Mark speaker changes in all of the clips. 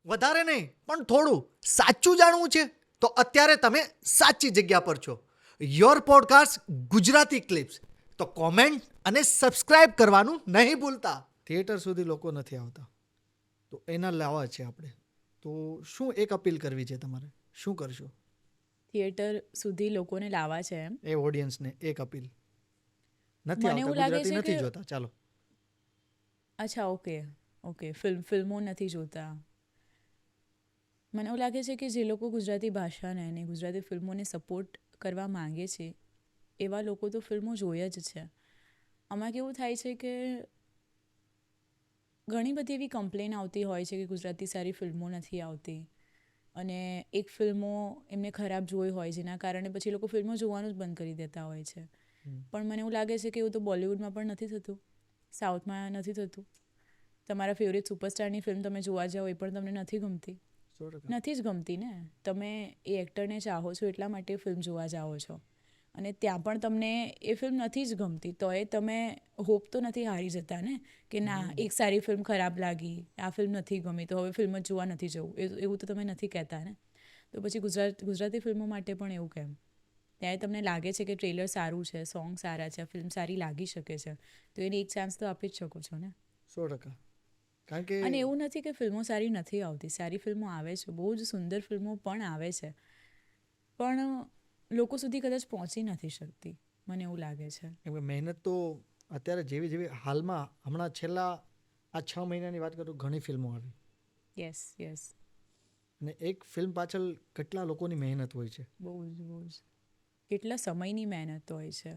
Speaker 1: વધારે નહીં પણ થોડું સાચું જાણવું છે તો અત્યારે તમે સાચી જગ્યા પર છો. Your podcast Gujarati clips. તો કોમેન્ટ અને સબસ્ક્રાઇબ કરવાનું નહીં ભૂલતા. થિયેટર સુધી લોકો નથી આવતા તો એના લાવવા છે આપણે. તો શું એક અપીલ કરવી છે તમારે? શું કરશો
Speaker 2: થિયેટર સુધી લોકોને લાવવા છે એમ?
Speaker 1: એ ઓડિયન્સને એક અપીલ. નથી
Speaker 2: મને એવું
Speaker 1: આવતા,
Speaker 2: લાગે
Speaker 1: ગુજરાતી
Speaker 2: છે
Speaker 1: નથી
Speaker 2: કે-
Speaker 1: જોતા, ચાલો.
Speaker 2: અચ્છા, ઓકે. ફિલ્મો નથી જોતા. મને એવું લાગે છે કે જે લોકો ગુજરાતી ભાષાને અને ગુજરાતી ફિલ્મોને સપોર્ટ કરવા માંગે છે એવા લોકો તો ફિલ્મો જોઈએ જ છે. આમાં કેવું થાય છે કે ઘણી બધી એવી કમ્પ્લેન આવતી હોય છે કે ગુજરાતી સારી ફિલ્મો નથી આવતી અને એક ફિલ્મો એમને ખરાબ જોઈ હોય જેના કારણે પછી લોકો ફિલ્મો જોવાનું જ બંધ કરી દેતા હોય છે. પણ મને એવું લાગે છે કે એવું તો બોલિવૂડમાં પણ નથી થતું, સાઉથમાં નથી થતું. તમારા ફેવરેટ સુપરસ્ટારની ફિલ્મ તમે જોવા જાઓ એ પણ તમને નથી ગમતી.
Speaker 1: 100%.
Speaker 2: નથી જ ગમતી ને. તમે એ એક્ટરને ચાહો છો એટલા માટે ફિલ્મ જોવા જાઓ છો અને ત્યાં પણ તમને એ ફિલ્મ નથી જ ગમતી તો એ તમે હોપ તો નથી હારી જતા ને કે ના એક સારી ફિલ્મ ખરાબ લાગી, આ ફિલ્મ નથી ગમી તો હવે ફિલ્મ જ જોવા નથી જવું, એવું તો તમે નથી કહેતા ને. તો પછી ગુજરાતી ફિલ્મો માટે પણ એવું કેમ? ત્યારે તમને લાગે છે કે ટ્રેલર સારું છે, સોંગ સારા છે, ફિલ્મ સારી લાગી શકે છે તો એને એક ચાન્સ તો આપી જ શકો છો ને.
Speaker 1: 100%. કારણ કે
Speaker 2: અને એવું નથી કે ફિલ્મો સારી નથી આવતી, સારી ફિલ્મો આવે છે, બહુ જ સુંદર ફિલ્મો પણ આવે છે પણ લોકો સુધી કદાચ પહોંચી નથી શકતી, મને એવું લાગે છે.
Speaker 1: કેમ કે મહેનત તો અત્યારે જેવી હાલમાં હમણાં છેલ્લા આ 6 મહિનાની વાત કરું, ઘણી ફિલ્મો આવી
Speaker 2: યસ.
Speaker 1: અને એક ફિલ્મ પાછળ કેટલા લોકોની મહેનત હોય છે.
Speaker 2: બહુ જ કેટલા સમયની મહેનત હોય છે,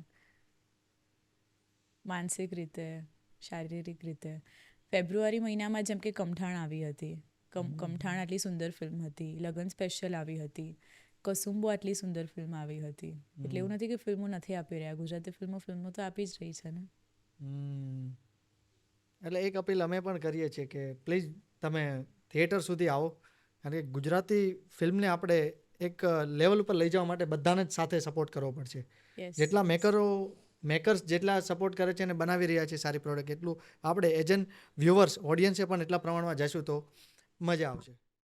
Speaker 2: માનસિક રીતે, શારીરિક રીતે. ફેબ્રુઆરી મહિનામાં જેમ કે કમઠાણ આવી હતી. કમઠાણ આટલી સુંદર ફિલ્મ હતી, લગન સ્પેશિયલ આવી હતી, કસુંબો આટલી સુંદર ફિલ્મ આવી હતી. એટલે એવું નથી કે ફિલ્મો નથી આપી રહ્યા, ગુજરાતી ફિલ્મો તો આપી જ રહી છે ને.
Speaker 1: એટલે એક અપીલ અમે પણ કરીએ છીએ કે પ્લીઝ તમે થિયેટર સુધી આવો. કારણ કે ગુજરાતી ફિલ્મને આપણે એક લેવલ ઉપર લઈ જવા માટે બધાને જ સાથે સપોર્ટ કરવો પડશે. જેટલા મેકર્સ જેટલા સપોર્ટ કરે છે અને બનાવી રહ્યા છે સારી પ્રોડક્ટ, એટલું આપણે એઝ એન વ્યુઅર્સ ઓડિયન્સે પણ એટલા પ્રમાણમાં જઈશું તો મજા આવશે.